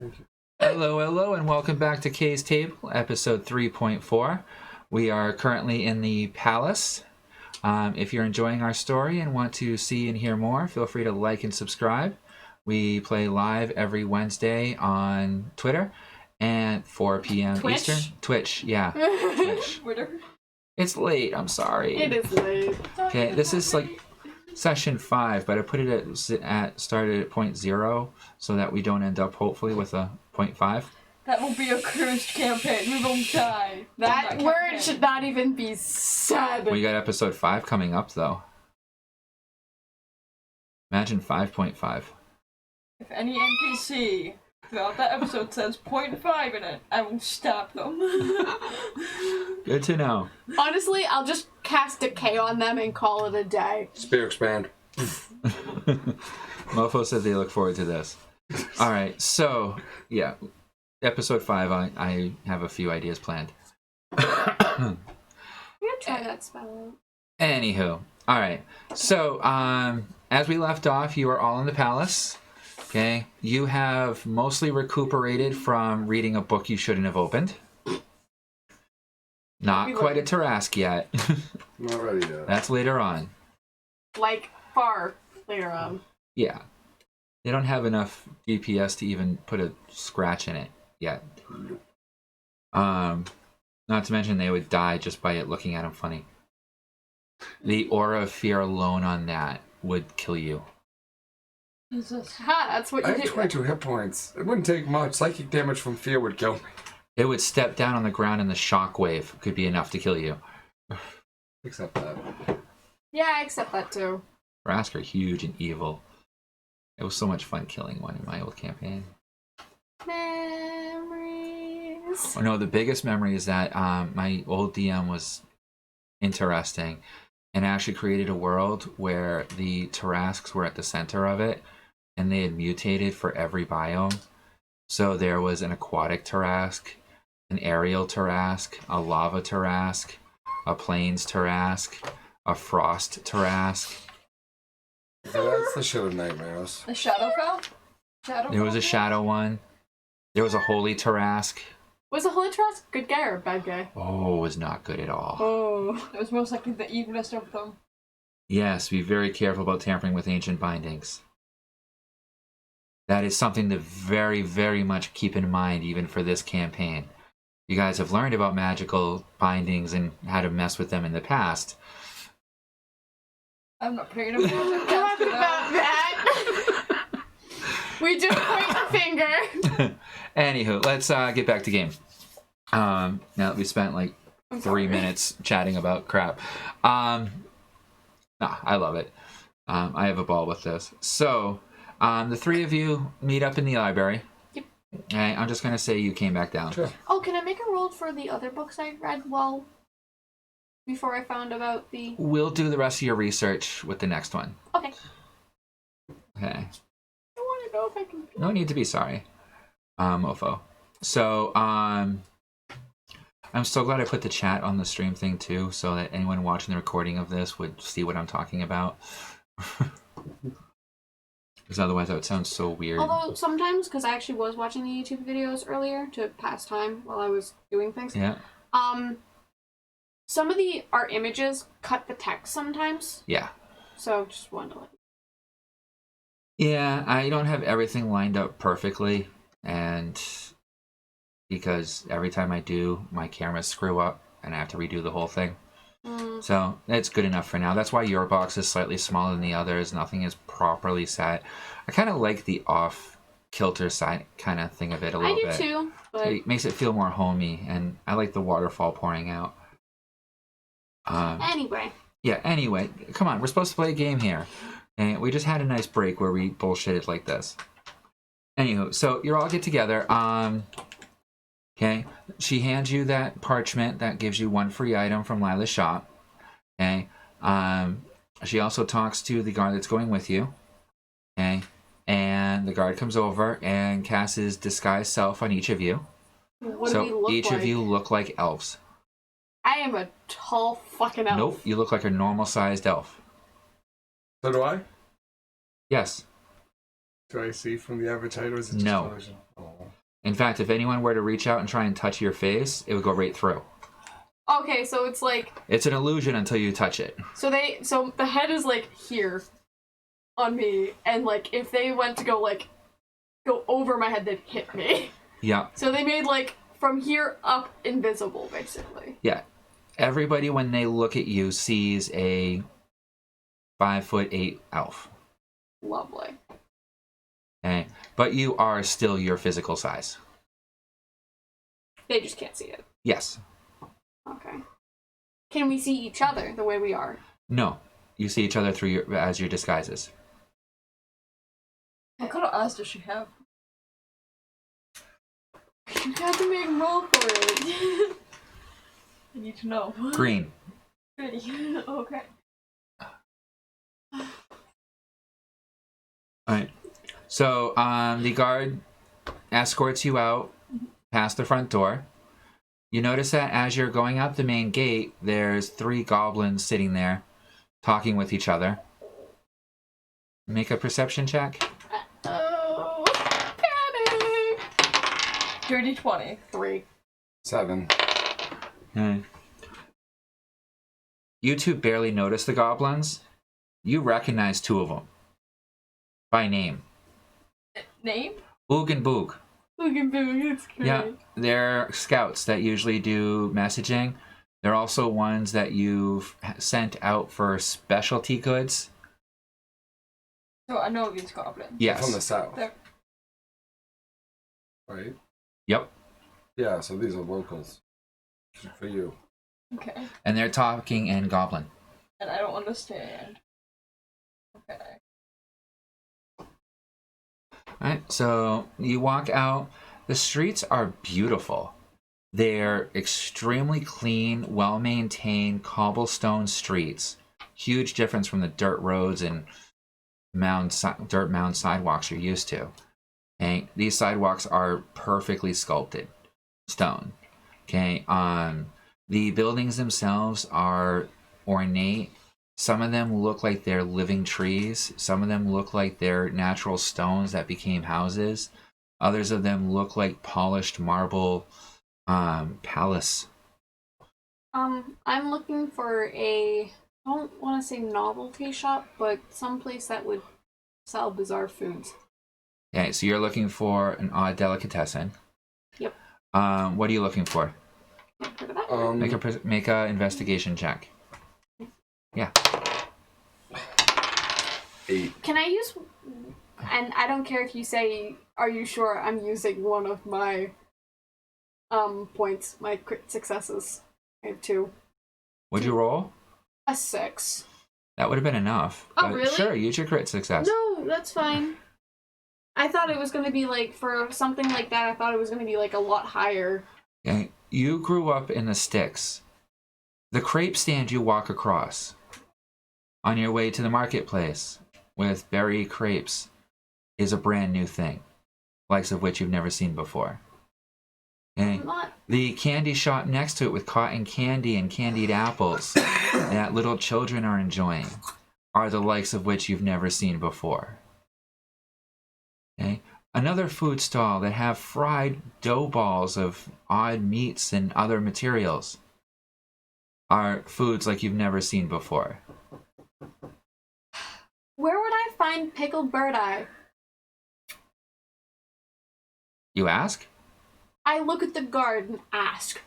Thank you. Hello, and welcome back to Kay's Table, episode 3.4. We are currently in the palace. If you're enjoying our story and want to see and hear more, feel free to like and subscribe. We play live every Wednesday on Twitter and 4 p.m. Twitch? Eastern. Twitch, yeah. Twitch. Twitter. It's late, I'm sorry. It is late. Okay, this is like session 5, but I put it started at 0.0 so that we don't end up hopefully with a 0.5. That will be a cursed campaign. We will die. That word should not even be said. We got episode 5 coming up though. Imagine 5.5. If any NPC throughout that episode says 0.5 in it, I will stop them. Good to know. Honestly, I'll just cast Decay on them and call it a day. Spear expand. Mofo said they look forward to this. Alright, so, yeah. Episode 5, I have a few ideas planned. I'm gonna try that spell. Anywho. Alright, so, as we left off, you are all in the palace. Okay, you have mostly recuperated from reading a book you shouldn't have opened. Not quite a Tarask yet. Not ready yet. That's later on. Like, far later on. Yeah. They don't have enough DPS to even put a scratch in it yet. Not to mention they would die just by it looking at them funny. The aura of fear alone on that would kill you. Jesus. Ha, that's what I you have do. 22 hit points. It wouldn't take much. Psychic damage from fear would kill me. It would step down on the ground and the shockwave could be enough to kill you. Except that. Yeah, I accept that too. Rask are huge and evil. It was so much fun killing one in my old campaign. Memories. Oh no, the biggest memory is that my old DM was interesting and actually created a world where the Tarasks were at the center of it and they had mutated for every biome. So there was an aquatic Tarask, an aerial Tarask, a lava Tarask, a plains Tarask, a frost Tarask. Yeah, that's the shit of nightmares. The Shadowfell? There was a shadow one. There was a holy Tarask. Was a Holy Trust good guy or bad guy? Oh, it was not good at all. Oh. It was most likely the evilest of them. Yes, be very careful about tampering with ancient bindings. That is something to very, very much keep in mind even for this campaign. You guys have learned about magical bindings and how to mess with them in the past. I'm not paying enough attention to Talk that. about that. We just point the finger. Anywho, let's get back to game. Now that we spent like 3 minutes chatting about crap. I love it. I have a ball with this. So, the three of you meet up in the library. Yep. Okay, I'm just going to say you came back down. Sure. Oh, can I make a roll for the other books I read before I found about the... We'll do the rest of your research with the next one. Okay. Okay. I want to know if I can... No need to be sorry, Mofo. So, I'm so glad I put the chat on the stream thing too, so that anyone watching the recording of this would see what I'm talking about. Because otherwise that would sound so weird. Although sometimes, because I actually was watching the YouTube videos earlier to pass time while I was doing things. Yeah. Some of our images cut the text sometimes. Yeah. So just wanted to let Yeah, I don't have everything lined up perfectly, and because every time I do, my cameras screw up and I have to redo the whole thing. So it's good enough for now. That's why your box is slightly smaller than the others. Nothing is properly set. I kind of like the off-kilter side kind of thing of it a little bit. I do too. But... It makes it feel more homey, and I like the waterfall pouring out. Anyway. Yeah, anyway. Come on, we're supposed to play a game here. And we just had a nice break where we bullshitted like this. Anywho, so you all get together. Okay, she hands you that parchment that gives you 1 free item from Lila's shop. Okay, she also talks to the guard that's going with you. Okay, and the guard comes over and casts his disguise self on each of you. What so do we look each like? of you look like elves. I am a tall fucking elf. Nope, you look like a normal-sized elf. So do I? Yes. Do I see from the average height or is it just No. television? Oh. In fact, if anyone were to reach out and try and touch your face, it would go right through. Okay, so it's like... It's an illusion until you touch it. So the head is, like, here on me, and, like, if they went to go over my head, they'd hit me. Yeah. So they made, like, from here up invisible, basically. Yeah. Everybody, when they look at you, sees a 5'8" elf. Lovely. Okay? But you are still your physical size. They just can't see it. Yes. Okay. Can we see each other the way we are? No. You see each other through as your disguises. What kind of eyes does she have? You have to make roll for it. I need to know. Green. Pretty. Okay. Alright. So, the guard escorts you out past the front door. You notice that as you're going out the main gate, there's 3 goblins sitting there, talking with each other. Make a perception check. Oh, panic! Dirty 20. 3. 7. Okay. You two barely notice the goblins. You recognize 2 of them. By name. Name? Boog and Boog. Look at Boog, it's great. Yeah, they're scouts that usually do messaging. They're also ones that you've sent out for specialty goods. So I know these goblins. Yes. From the south. They're- Right? Yep. Yeah, so these are locals. For you. Okay. And they're talking in goblin. And I don't understand. Okay. Alright, so you walk out. The streets are beautiful. They're extremely clean, well-maintained cobblestone streets. Huge difference from the dirt roads and dirt mound sidewalks you're used to. Okay, these sidewalks are perfectly sculpted stone. Okay, the buildings themselves are ornate. Some of them look like they're living trees. Some of them look like they're natural stones that became houses. Others of them look like polished marble palace. I'm looking for I don't want to say novelty shop, but someplace that would sell bizarre foods. Okay, so you're looking for an odd delicatessen. Yep. What are you looking for? Can't heard of that. Make a investigation check. Yeah. 8. Can I use, and I don't care if you say, are you sure I'm using one of my points, my crit successes. I have 2. What'd you roll? A 6. That would have been enough. Oh, but really? Sure, use your crit success. No, that's fine. I thought it was going to be like, for something like that, I thought it was going to be like a lot higher. Okay. You grew up in the sticks. The crepe stand you walk across on your way to the marketplace with berry crepes is a brand new thing, likes of which you've never seen before. Okay. The candy shop next to it with cotton candy and candied apples that little children are enjoying are the likes of which you've never seen before. Okay. Another food stall that have fried dough balls of odd meats and other materials are foods like you've never seen before. Where would I find pickled bird eye? You ask? I look at the guard and ask.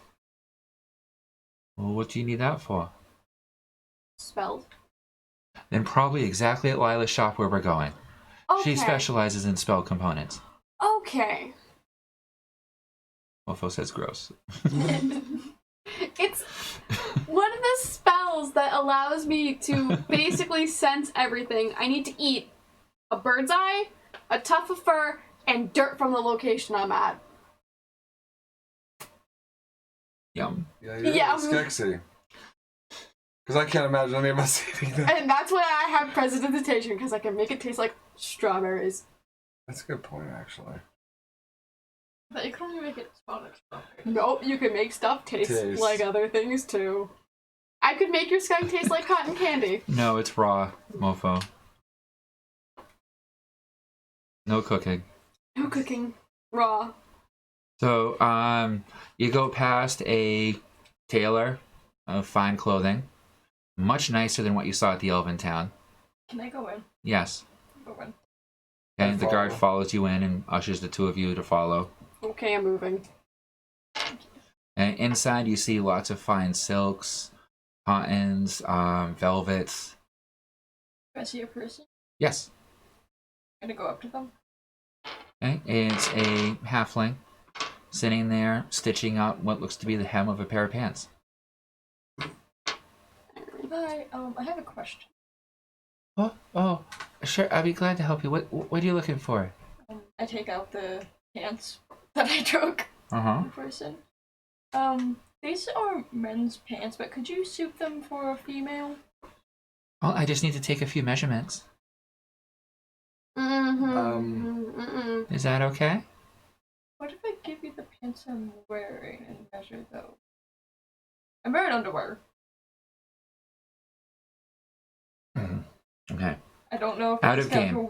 Well, what do you need that for? Spelled. Then probably exactly at Lila's shop where we're going. Okay. She specializes in spell components. Okay. Mofo says gross. It's one of the spells that allows me to basically sense everything. I need to eat a bird's eye, a tuft of fur, and dirt from the location I'm at. Yum. Yeah, Yeah. Skeksie. Because I can't imagine any of us eating that. And that's why I have prestidigitation, because I can make it taste like strawberries. That's a good point, actually. But you can only make it smell like strawberry. Nope, you can make stuff taste like other things too. I could make your skunk taste like cotton candy. No, it's raw, Mofo. No cooking. No cooking. Raw. So, you go past a tailor of fine clothing, much nicer than what you saw at the Elven Town. Can I go in? Yes. Go in. And the guard Follow. follows you in and ushers the two of you to follow. Okay, I'm moving. And inside you see lots of fine silks, cottons, velvets. Do I see a person? Yes. I'm gonna go up to them. Okay. It's a halfling sitting there stitching out what looks to be the hem of a pair of pants. Hi, I have a question. Oh, sure. I'll be glad to help you. What are you looking for? I take out the pants that I took Uh-huh. in person. These are men's pants, but could you suit them for a female? Well, I just need to take a few measurements. Is that okay? What if I give you the pants I'm wearing and measure those? I'm wearing underwear. Okay. I don't know if Out it's of gonna game. go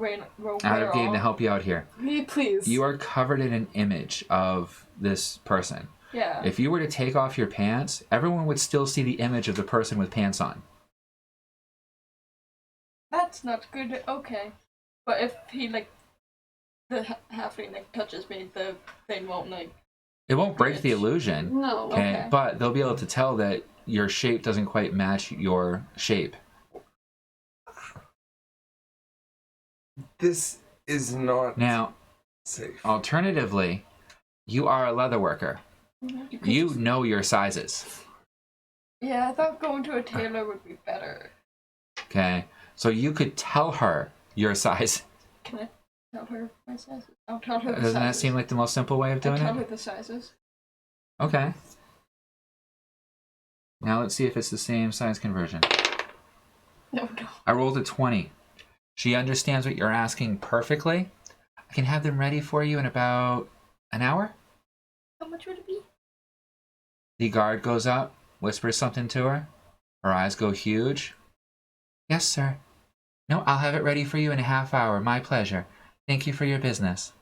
Out of wear game to off. help you out here. Me, please. You are covered in an image of this person. Yeah. If you were to take off your pants, everyone would still see the image of the person with pants on. That's not good. Okay. But if he, the halfling, touches me, the thing won't, It won't break the illusion. No. Okay. But they'll be able to tell that your shape doesn't quite match your shape. This is not Now, safe. alternatively, you are a leather worker. You know your sizes. Yeah, I thought going to a tailor would be better. Okay? So you could tell her your size. Can I tell her my sizes? I'll tell her the Doesn't that sizes. seem like the most simple way of I'll doing tell her it? the sizes. Okay. Now let's see if it's the same size conversion. No. I rolled a 20. She understands what you're asking perfectly. I can have them ready for you in about an hour. How much would it be? The guard goes up, whispers something to her. Her eyes go huge. Yes, sir. No, I'll have it ready for you in a half hour. My pleasure. Thank you for your business.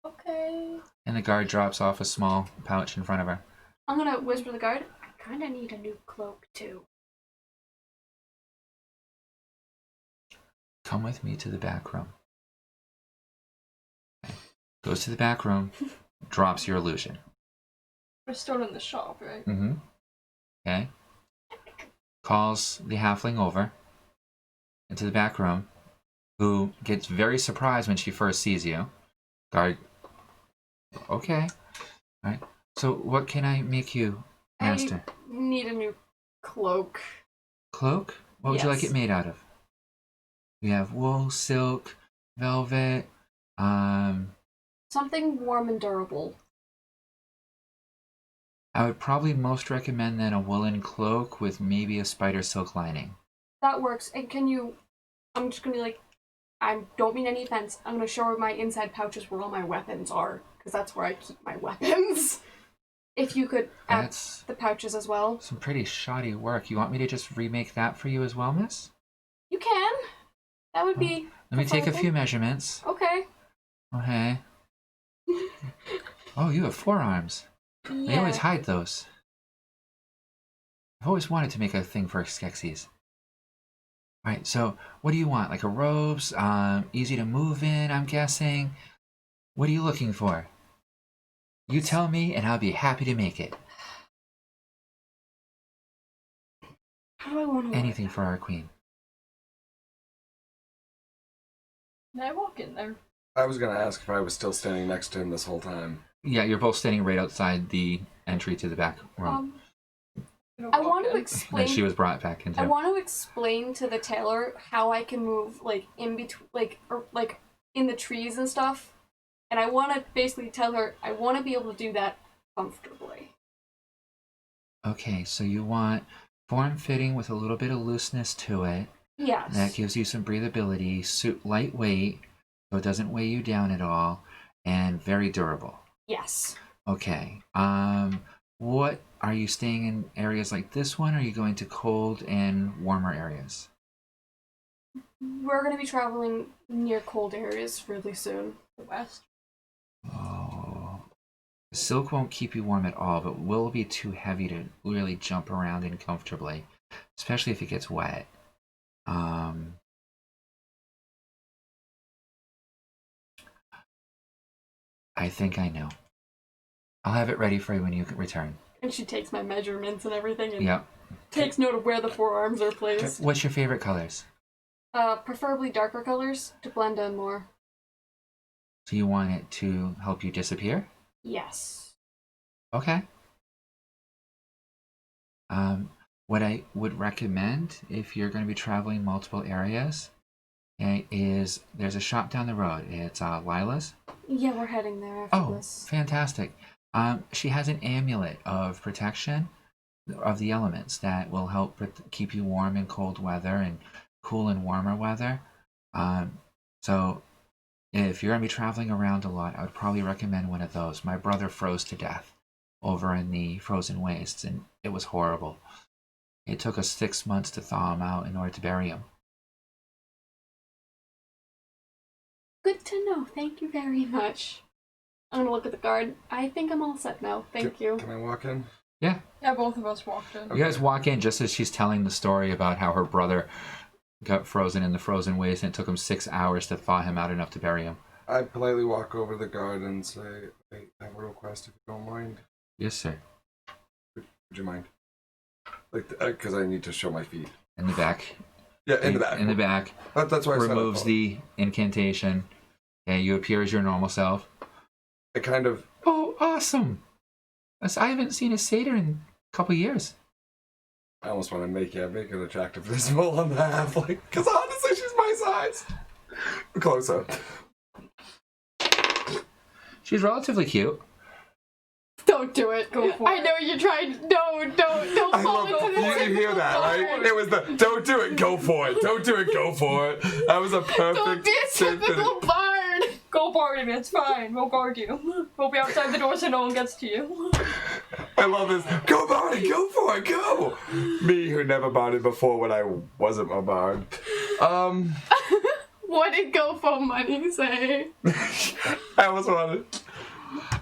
Okay. And the guard drops off a small pouch in front of her. I'm gonna whisper to the guard. I kind of need a new cloak too. Come with me to the back room. Okay. Goes to the back room, drops your illusion. We're still in the shop, right? Mm-hmm. Okay. Calls the halfling over into the back room, who gets very surprised when she first sees you. Guard. Okay. All right. So what can I make you, master? I need a new cloak. Cloak? What would you like Yes. it made out of? We have wool, silk, velvet, Something warm and durable. I would probably most recommend then a woolen cloak with maybe a spider silk lining. That works. And can you? I'm just gonna be like, I don't mean any offense. I'm gonna show her my inside pouches where all my weapons are, because that's where I keep my weapons. If you could add That's the pouches as well. some pretty shoddy work. You want me to just remake that for you as well, miss? You can. That would be. Let me take a preferable. few measurements. Okay. Okay. Oh, you have forearms. They always Yeah. hide those. I've always wanted to make a thing for Skeksies. Alright, so what do you want? Like a robes? Easy to move in, I'm guessing? What are you looking for? You tell me and I'll be happy to make it. How do I want to? Anything for our queen. Can I walk in there? I was gonna ask if I was still standing next to him this whole time. Yeah, you're both standing right outside the entry to the back room I want to that explain. she was brought back into. I want to explain to the tailor how I can move in between, like in the trees and stuff, and I want to basically tell her I want to be able to do that comfortably. Okay, so you want form-fitting with a little bit of looseness to it. Yes. That gives you some breathability, lightweight, so it doesn't weigh you down at all, and very durable. Yes. Okay. What are you staying in areas like this one, or are you going to cold and warmer areas? We're gonna be traveling near cold areas really soon. The west. Oh. Silk won't keep you warm at all, but will be too heavy to really jump around in comfortably, especially if it gets wet. I think I know. I'll have it ready for you when you return. And she takes my measurements and everything and Yep. takes note of where the forearms are placed. What's your favorite colors? Preferably darker colors to blend in more. So you want it to help you disappear? Yes. Okay. What I would recommend if you're going to be traveling multiple areas, okay, is there's a shop down the road. It's Lila's. Yeah, we're heading there after this. Fantastic. She has an amulet of protection of the elements that will help keep you warm in cold weather and cool in warmer weather. So if you're going to be traveling around a lot, I would probably recommend one of those. My brother froze to death over in the frozen wastes, and it was horrible. It took us 6 months to thaw him out in order to bury him. Good to know. Thank you very much. I'm gonna look at the guard. I think I'm all set now. Thank you. Can I walk in? Yeah. Yeah, both of us walked in. You guys walk in just as she's telling the story about how her brother got frozen in the frozen waste, and it took him 6 hours to thaw him out enough to bury him. I politely walk over to the guard and say, "Hey, I have a request if you don't mind. Yes, sir. Would you mind? Like, because I need to show my feet. In the back. Yeah, in the back. In the back. That's why I said Removes I the incantation. Okay, you appear as your normal self. I kind of. Oh, awesome! I haven't seen a satyr in a couple years. I almost want to make it attractive visible on the half, like, because honestly, she's my size. Close up. She's relatively cute. Don't do it. Go for I it. know you're trying. Don't I fall love into this. you hear that, right? It was the don't do it, go for it. Don't do it, go for it. That was a perfect. Don't be a typical bard. Go barding, it's fine. We'll guard you. We'll be outside the door so no one gets to you. I love this. Go Barney, go for it, go! Me who never barded before when I wasn't a bard. What did GoFo money say? I almost wanted.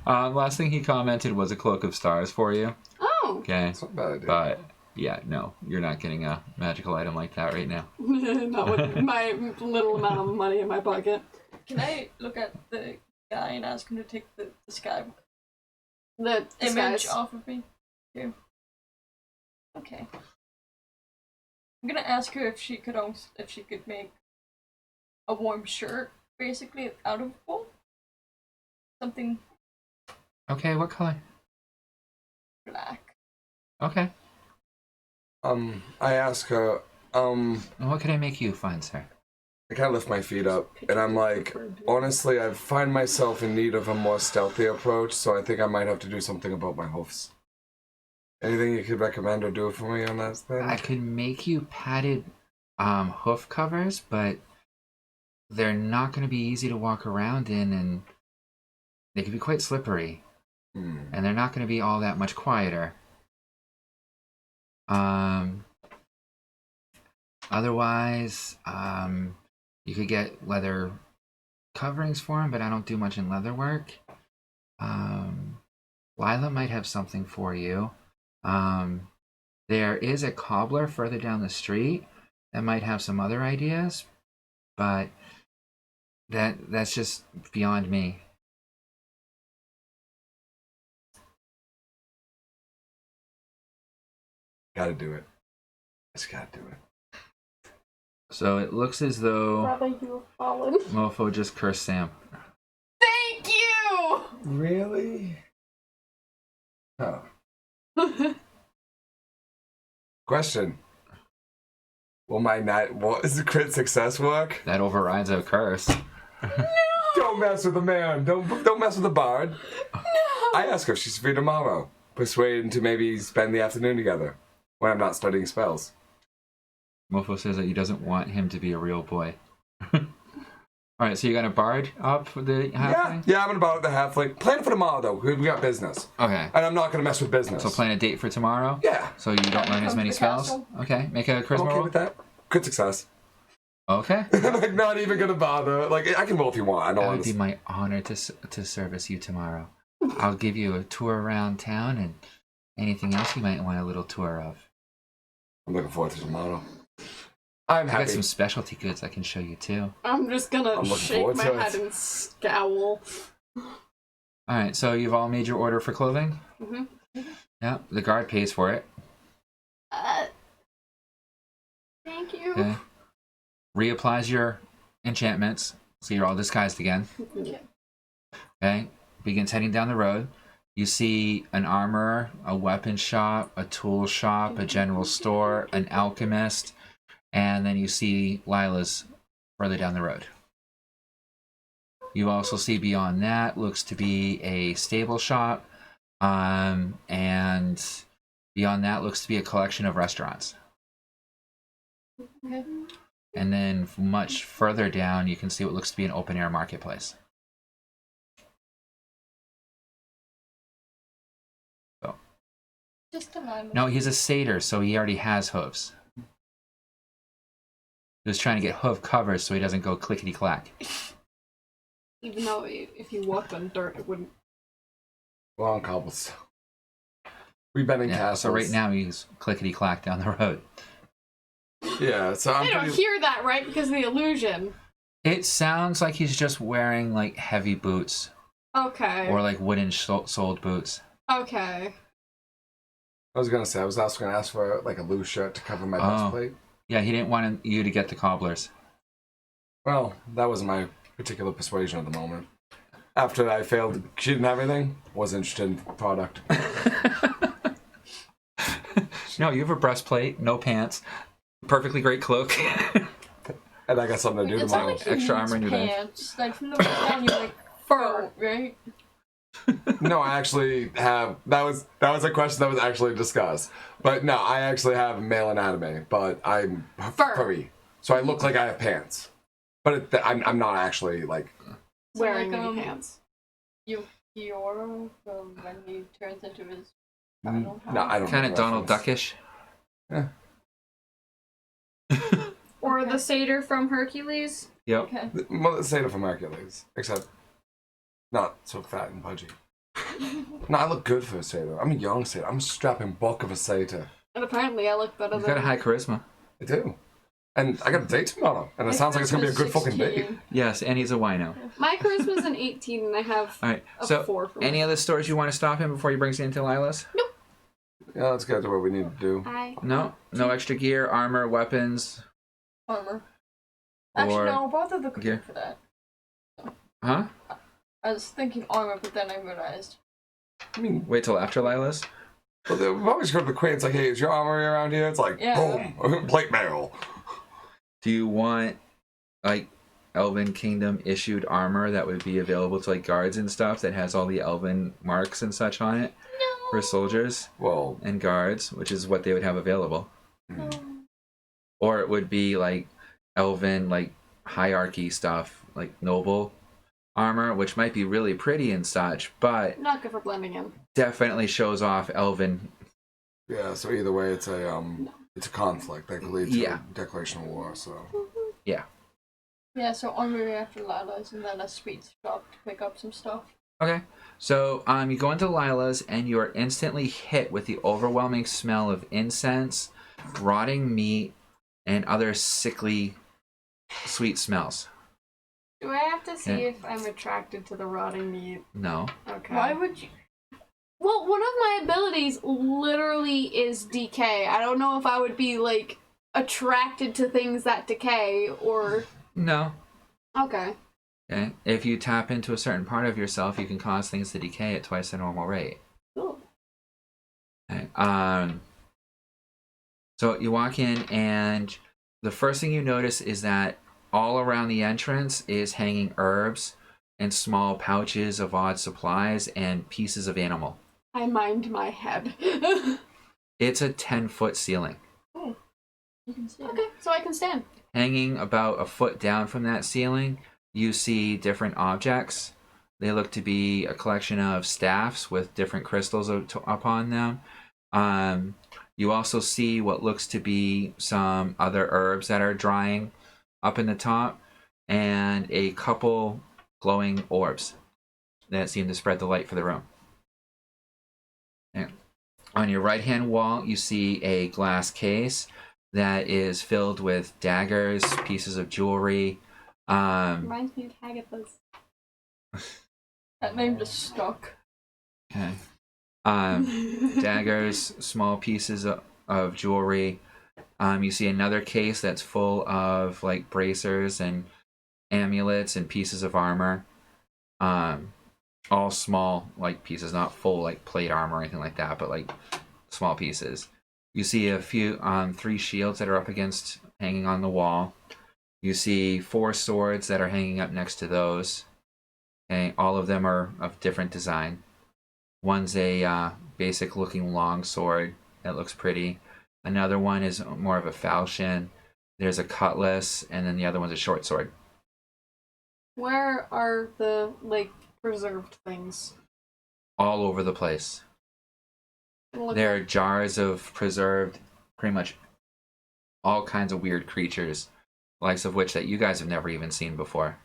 Last thing he commented was a cloak of stars for you. Oh. Okay. It's not a bad idea. But yeah, no, you're not getting a magical item like that right now. Not with my little amount of money in my pocket. Can I look at the guy and ask him to take the sky The image disguise. off of me? Too. Okay. I'm gonna ask her if she could make a warm shirt, basically, out of wool. Something Okay, what color? black. Okay. I ask her, And what can I make you find, sir? I kind of lift my feet up, and I'm like, honestly, I find myself in need of a more stealthy approach, so I think I might have to do something about my hoofs. Anything you could recommend or do for me on that thing? I could make you padded hoof covers, but they're not going to be easy to walk around in, and they can be quite slippery. And they're not going to be all that much quieter. Otherwise, you could get leather coverings for them, but I don't do much in leather work. Lila might have something for you. There is a cobbler further down the street that might have some other ideas, but that's just beyond me. Gotta do it. Just gotta do it. So it looks as though Brother, you have fallen. Mofo just cursed Sam. Thank you! Really? Oh. Question. Will my what is the crit success work? That overrides a curse. Don't mess with the man. Don't mess with the bard. No! I ask her if she's free tomorrow. Persuade him to maybe spend the afternoon together when I'm not studying spells. Mofo says that he doesn't want him to be a real boy. Alright, so you got a bard up for the halfling? Yeah, I'm gonna bard the halfling. Plan for tomorrow though. We got business, Okay. and I'm not gonna mess with business. So plan a date for tomorrow? Yeah. So you don't learn as Come many to the spells? castle. Okay, make a I'm charisma okay roll. with that. Good success. Okay. I'm like not even gonna bother. Like I can roll if you want. I don't That want would be to. my honor to service you tomorrow. I'll give you a tour around town and anything else you might want a little tour of. I'm looking forward to tomorrow. I'm I happy. got some specialty goods I can show you too. I'm just gonna I'm looking shake forward my to head it. and scowl. Alright, so you've all made your order for clothing? Mm-hmm. Yeah, the guard pays for it. Thank you. Okay. Reapplies your enchantments, so you're all disguised again. Yeah. Okay, begins heading down the road. You see an armorer, a weapon shop, a tool shop, a general store, an alchemist, and then you see Lila's further down the road. You also see beyond that looks to be a stable shop, and beyond that looks to be a collection of restaurants. Okay. And then much further down, you can see what looks to be an open air marketplace. Just a line. No, he's a satyr, so he already has hooves. He was trying to get hoof covers so he doesn't go clickety clack. Even though if you walked on dirt, it wouldn't. Well, on cobblestone. We've been in Yeah, castles. so right now he's clickety clack down the road. Yeah, so I'm They don't pretty... hear that, right? Because of the illusion. It sounds like he's just wearing like heavy boots Okay. or like wooden soled boots. Okay. I was gonna say, I was also gonna ask for like a loose shirt to cover my breastplate. Yeah, he didn't want you to get the cobblers. Well, that was my particular persuasion at the moment. After I failed, she didn't have anything, was interested in product. No, you have a breastplate, no pants, perfectly great cloak. And I got something to do It's not tomorrow. like he Extra needs armor in your bag. pants. Like from the waist down, you're like fur, right? No, I actually have. That was a question that was actually discussed. But no, I actually have male anatomy, but I'm furry, so I look like I have pants. But I'm not actually like. So Wearing like, any pants. Yoro from when he turns into his No, final I don't. Kind of know Donald reference. Duckish. Yeah. Or the satyr from Hercules. Yep. Okay. Well, let's say it from Hercules, except not so fat and pudgy. No, I look good for a satyr. I'm a young satyr. I'm a strapping bulk of a satyr. And apparently I look better You've than... got a high charisma. I do. And I got a date tomorrow, and it My sounds like it's gonna be a good charisma's fucking date. 16. Yes, and he's a wino. My charisma's an 18 and I have All right, a so 4 for any other stores you want to stop in before he brings you into Lila's? Yeah, let's get to what we need to do. Hi. No? No extra gear, armor, weapons? Armor. Actually, Or no, both of the good gear. for that. Huh? I was thinking armor, but then I realized. I mean, Wait till after Lila's? well, we've always go to the queen. It's like, hey, is your armory around here? It's like, Yeah. boom, plate mail. Do you want, like, Elven Kingdom issued armor that would be available to, like, guards and stuff that has all the Elven marks and such on it for soldiers Well, and guards, which is what they would have available? No. Or it would be, like, Elven, like, hierarchy stuff, like noble armor, which might be really pretty and such, but Not good for blending in. definitely shows off Elven. yeah. So either way, it's a conflict that could lead to Yeah. a declaration of war. So Yeah, so armor after Lala's and then a sweet shop to pick up some stuff. Okay, so you go into Lila's and you're instantly hit with the overwhelming smell of incense, rotting meat, and other sickly sweet smells. Do I have to see Yeah. if I'm attracted to the rotting meat? No. Okay. Why would you? Well, one of my abilities literally is decay. I don't know if I would be, like, attracted to things that decay or... No. Okay. Okay. If you tap into a certain part of yourself, you can cause things to decay at twice the normal rate. Cool. Okay. So you walk in, and the first thing you notice is that all around the entrance is hanging herbs and small pouches of odd supplies and pieces of animal. I mind my head. It's a 10-foot ceiling. You can see. Okay, so I can stand. Hanging about a foot down from that ceiling, you see different objects. They look to be a collection of staffs with different crystals upon them. You also see what looks to be some other herbs that are drying up in the top, and a couple glowing orbs that seem to spread the light for the room. And on your right-hand wall, you see a glass case that is filled with daggers, pieces of jewelry. Reminds me of Hagatha's. That name just stuck. Okay. Daggers, small pieces of jewelry. You see another case that's full of like bracers and amulets and pieces of armor. All small like pieces, not full like plate armor or anything like that, but like small pieces. You see a few 3 shields that are up against, hanging on the wall. You see 4 swords that are hanging up next to those. Okay, all of them are of different design. One's a basic looking long sword that looks pretty. Another one is more of a falchion. There's a cutlass, and then the other one's a short sword. Where are the, like, preserved things? All over the place. There are jars of preserved, pretty much all kinds of weird creatures, likes of which that you guys have never even seen before.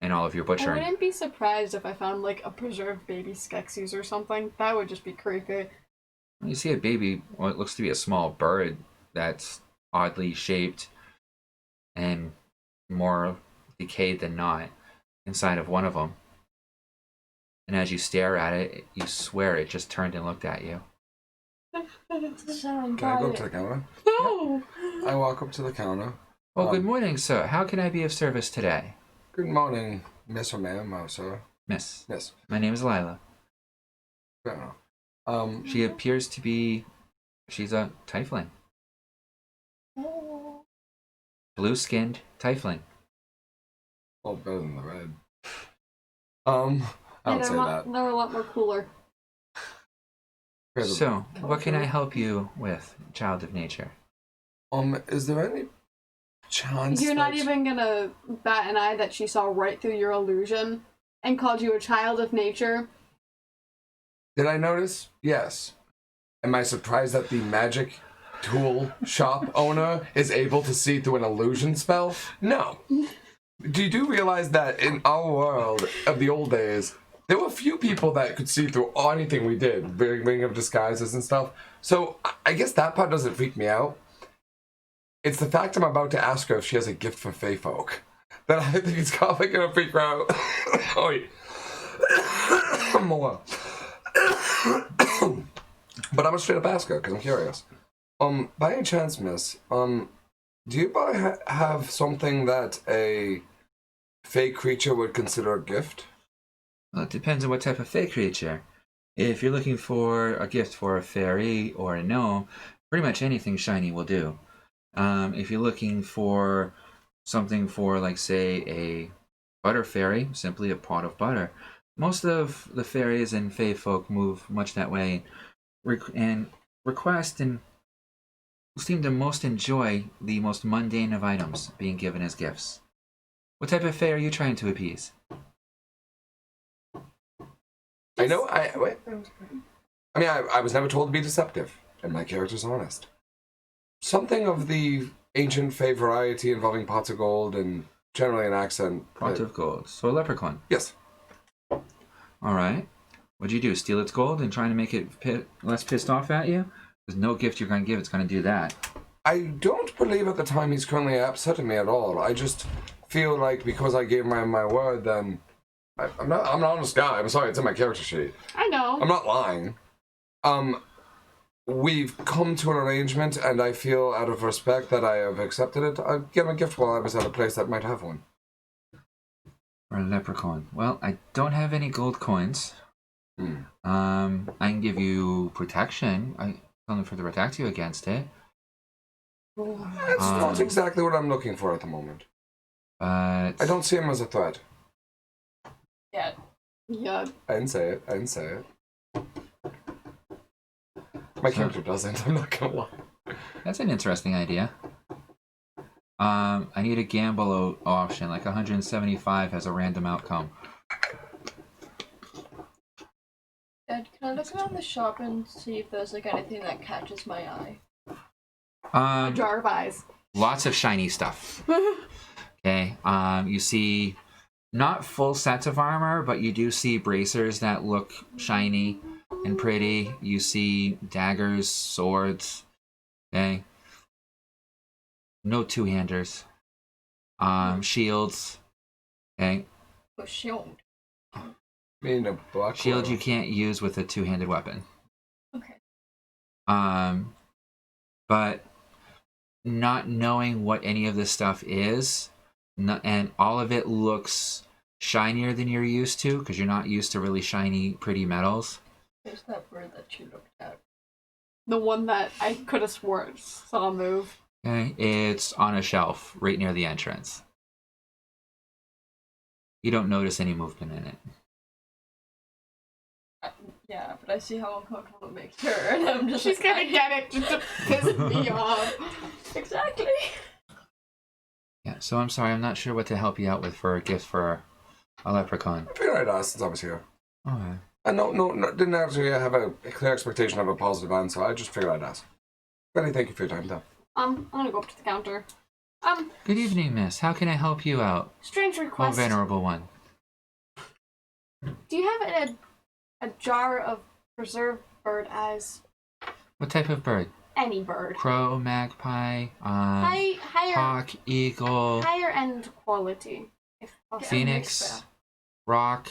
In all of your I butchering. wouldn't be surprised if I found, like, a preserved baby Skeksies or something. That would just be creepy. You see a baby, well, it looks to be a small bird that's oddly shaped and more decayed than not inside of one of them. And as you stare at it, you swear it just turned and looked at you. Sound Can I go up to the counter? No! I walk up to the counter. Well, good morning, sir. How can I be of service today? Good morning, Miss or ma'am, or sir. Miss. Yes. My name is Lila. I don't know. She appears to be... She's a tiefling. Blue-skinned tiefling. Well, better than the red. I don't say that. They're a lot more cooler. So, what can I help you with, child of nature? Is there any chance You're not that- even gonna bat an eye that she saw right through your illusion and called you a child of nature? Did I notice? Yes. Am I surprised that the magic tool shop owner is able to see through an illusion spell? No. Do you realize that in our world of the old days, there were a few people that could see through anything we did, bringing up disguises and stuff. So I guess that part doesn't freak me out. It's the fact I'm about to ask her if she has a gift for Fey folk that I think it's probably gonna freak her out. Oh, wait. More. But I'm gonna straight up ask her because I'm curious. By any chance, miss, do you have something that a fey creature would consider a gift? Well, it depends on what type of fey creature. If you're looking for a gift for a fairy or a gnome, pretty much anything shiny will do. If you're looking for something for, like, say, a butter fairy, simply a pot of butter. Most of the fairies and fey folk move much that way and request and seem to most enjoy the most mundane of items being given as gifts. What type of fey are you trying to appease? I know, I was never told to be deceptive, and my character's honest. Something of the ancient fey variety involving pots of gold and generally an accent. Pot of gold. So a leprechaun. Yes. Alright. What'd you do? Steal its gold and trying to make it less pissed off at you? There's no gift you're going to give it's going to do that. I don't believe at the time he's currently upset at me at all. I just feel like because I gave my word, then I'm an honest guy. I'm sorry, it's in my character sheet. I know. I'm not lying. We've come to an arrangement, and I feel out of respect that I have accepted it. I gave him a gift while I was at a place that might have one. For a leprechaun. Well, I don't have any gold coins. I can give you protection. Something for to protect you against it. That's not exactly what I'm looking for at the moment. But I don't see him as a threat. Yeah. Yeah. I didn't say it. My character doesn't. I'm not gonna lie. That's an interesting idea. I need a gamble option, like 175 has a random outcome. Dad, can I look around the shop and see if there's like anything that catches my eye? A jar of eyes. Lots of shiny stuff. Okay. You see not full sets of armor, but you do see bracers that look shiny. and pretty. You see daggers, swords, okay? No two-handers. Shields, okay? A shield. Mean a buckler. Shield you can't use with a two-handed weapon. Okay. But not knowing what any of this stuff is, and all of it looks shinier than you're used to, because you're not used to really shiny, pretty metals. There's that bird that you looked at. The one that I could have sworn saw move. Okay, it's on a shelf right near the entrance. You don't notice any movement in it. Yeah, but I see how uncomfortable it makes her, and I'm just She's like, gonna get it just to piss me off. Exactly. Yeah, so I'm sorry, I'm not sure what to help you out with for a gift for a leprechaun. I figured I'd ask since I was here. Okay. I no, didn't actually have a clear expectation of a positive answer. I just figured I'd ask. Betty, thank you for your time, though. I'm gonna go up to the counter. Good evening, miss. How can I help you out? Strange Oh, request. venerable one. Do you have a jar of preserved bird eyes? What type of bird? Any bird. Crow, magpie, Higher hawk, eagle, higher end quality, if possible. phoenix, rock.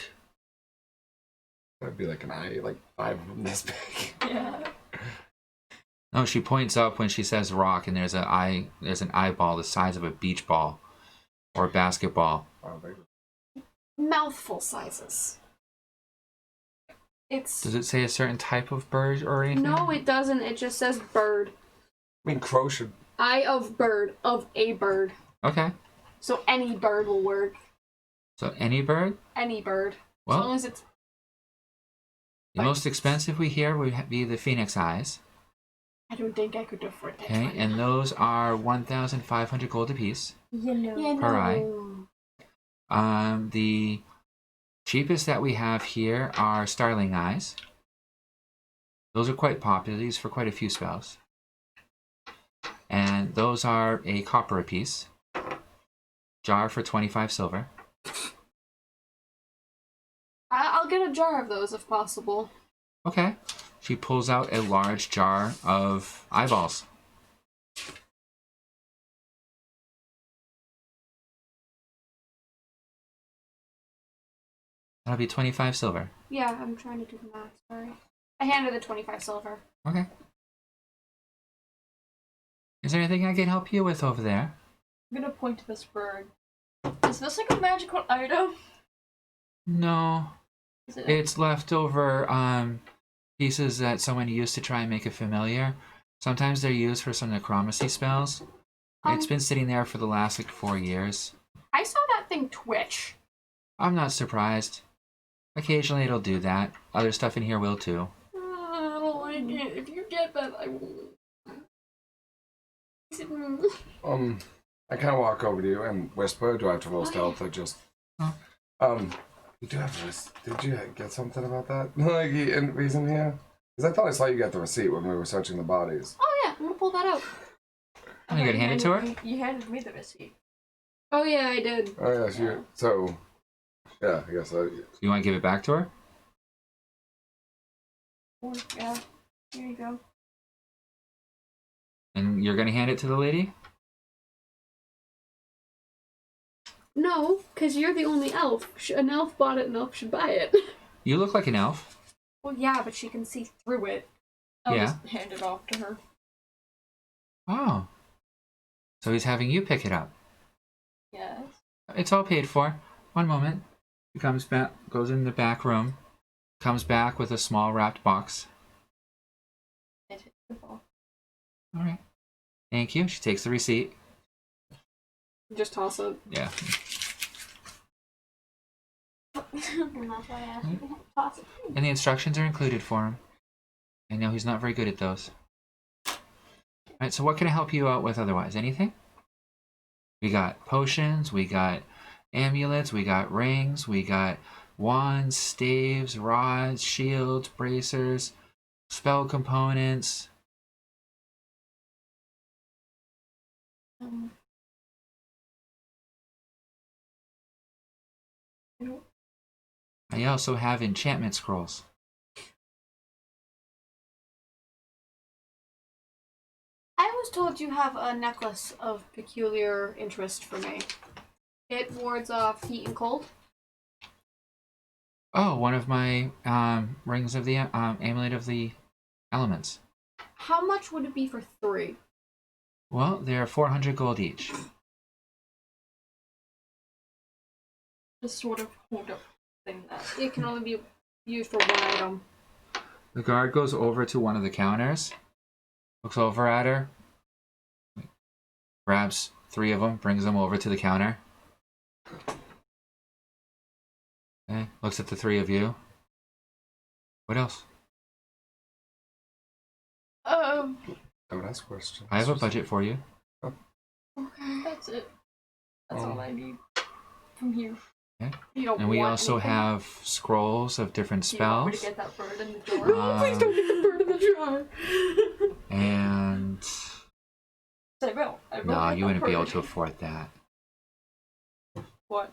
That'd be like an eye, like 5 of them this big. Yeah. Oh, she points up when she says rock, and there's an eyeball the size of a beach ball or a basketball. Oh, big. Mouthful sizes. It's Does it say a certain type of bird or anything? no, it doesn't. It just says bird. I mean, crow should. Eye of bird of a bird. Okay. So any bird will work. So any bird? Any bird. Well, as long as it's the most expensive we hear would be the phoenix eyes. I don't think I could afford that. Okay, and those are 1,500 gold apiece. Yellow. per eye. The cheapest that we have here are starling eyes. Those are quite popular. These for quite a few spells. And those are a copper apiece. Jar for 25 silver. I'll get a jar of those if possible. Okay. She pulls out a large jar of eyeballs. That'll be 25 silver. Yeah, I'm trying to do the math. Sorry. I handed the 25 silver. Okay. Is there anything I can help you with over there? I'm gonna point to this bird. Is this like a magical item? No. Is it? It's leftover pieces that someone used to try and make a familiar. Sometimes they're used for some necromancy spells. It's been sitting there for the last like 4 years. I saw that thing twitch. I'm not surprised. Occasionally it'll do that. Other stuff in here will too. I don't like it. If you get that, I won't. I kind of walk over to you and whisper. Do I have to roll stealth or just? You do have this. Did you get something about that? Like, any reason here? Because I thought I saw you get the receipt when we were searching the bodies. Oh yeah, I'm gonna pull that out. You gonna hand it to her? You handed me the receipt. Oh yeah, I did. Oh yes, you. So, yeah, I guess. You want to give it back to her? Oh, yeah. Here you go. And you're gonna hand it to the lady? No, because you're the only elf. An elf bought it, an elf should buy it. You look like an elf. Well, yeah, but she can see through it. I'll Yeah. just hand it off to her. Oh. So he's having you pick it up. Yes. It's all paid for. One moment. He comes back, goes in the back room, comes back with a small wrapped box. It hit the ball. All right. Thank you. She takes the receipt. Just toss it. Yeah. And that's why I asked you to toss it. And the instructions are included for him. I know he's not very good at those. Alright, so what can I help you out with otherwise? Anything? We got potions, we got amulets, we got rings, we got wands, staves, rods, shields, bracers, spell components. I also have enchantment scrolls. was told you have a necklace of peculiar interest for me. It wards off heat and cold. Oh, one of my rings of the amulet of the elements. How much would it be for 3? Well, they're 400 gold each. Just sort of hold up thing that. It can only be used for 1 item. The guard goes over to one of the counters, looks over at her, grabs 3 of them, brings them over to the counter. Okay, looks at the 3 of you. What else? I would ask questions. I have a budget for you. Okay. That's it. That's all I need from here. Okay. You don't And we want also anything? have scrolls of different Do you want me to spells. get that bird in the jar? No, please don't get the bird in the jar. And I will. I will no, get you that wouldn't be able bird. to afford that. What?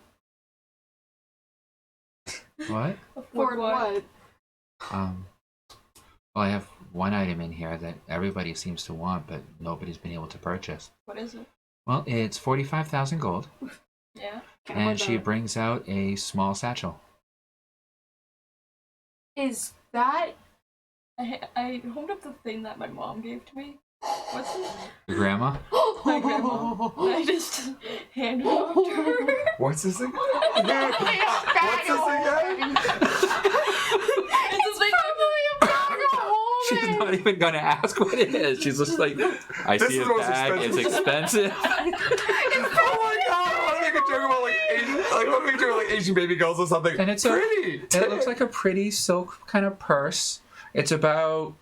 What? For what? Well, I have one item in here that everybody seems to want, but nobody's been able to purchase. What is it? Well, it's 45,000 gold, Yeah. Can't and afford she that. brings out a small satchel. Is that... I hold up the thing that my mom gave to me. What's it? Your grandma? My grandma. I just handed it off to her. What's this again? What's this again? It's like She's not even gonna ask what it is. She's just like, I This see is a the most bag. It's expensive. expensive. Oh my god! I want to make a joke about like Asian, I want to make a joke about like Asian baby girls or something. And it's pretty. It looks like a pretty silk kind of purse. It's about,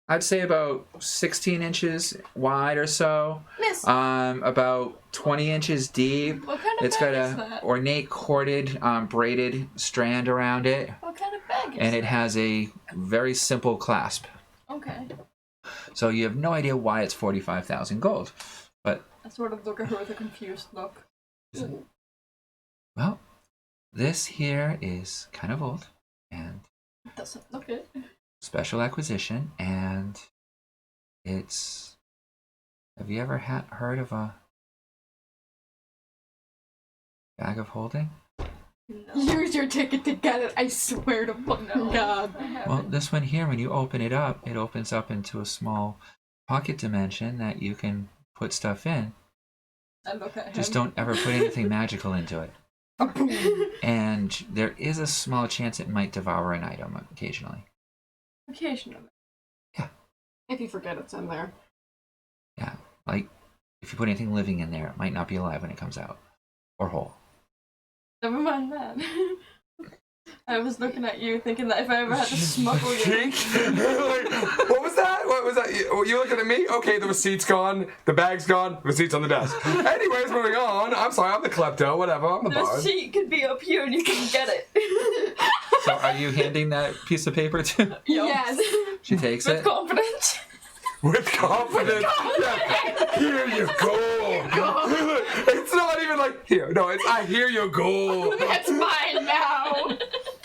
I'd say about 16 inches wide or so. Miss. About 20 inches deep. What kind of It's got bag is a that? ornate corded, braided strand around it, What kind of bag is and it that? has a very simple clasp. Okay. So you have no idea why it's 45,000 gold. But, I sort of look at her with a confused look. well, this here is kind of old and Doesn't look it. special acquisition, and it's... Have you ever heard of a bag of holding? No. Use your ticket to get it, I swear to fucking No. God. I haven't. Well, this one here, when you open it up, it opens up into a small pocket dimension that you can put stuff in. I look at him. Just don't ever put anything magical into it. And there is a small chance it might devour an item occasionally. Occasionally. If you forget it's in there. Yeah, like if you put anything living in there, it might not be alive when it comes out. Or whole. Never mind that. I was looking at you thinking that if I ever had to smuggle you. Like, what was that? What was that? You looking at me? Okay, the receipt's gone. The bag's gone. Receipt's on the desk. Anyways, moving on. I'm sorry, I'm the klepto. Whatever. I'm the The bard. seat could be up here and you can get it. So are you handing that piece of paper to? Yo, Yes. She takes With it. confidence. With confidence. Yeah. Here you go. It's not even like here. No, it's I hear you go. It's mine now.